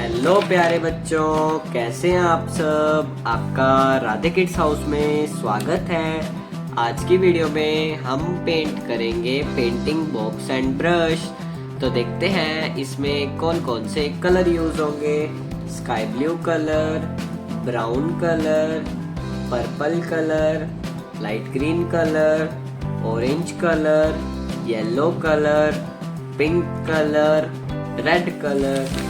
Hello प्यारे बच्चों, कैसे हैं आप सब। आपका राधे किड्स हाउस में स्वागत है। आज की वीडियो में हम पेंट करेंगे पेंटिंग बॉक्स एंड ब्रश। तो देखते हैं इसमें कौन कौन से कलर यूज होंगे। Sky blue colour, brown colour, purple colour, light green colour, orange colour, yellow colour, pink colour, red colour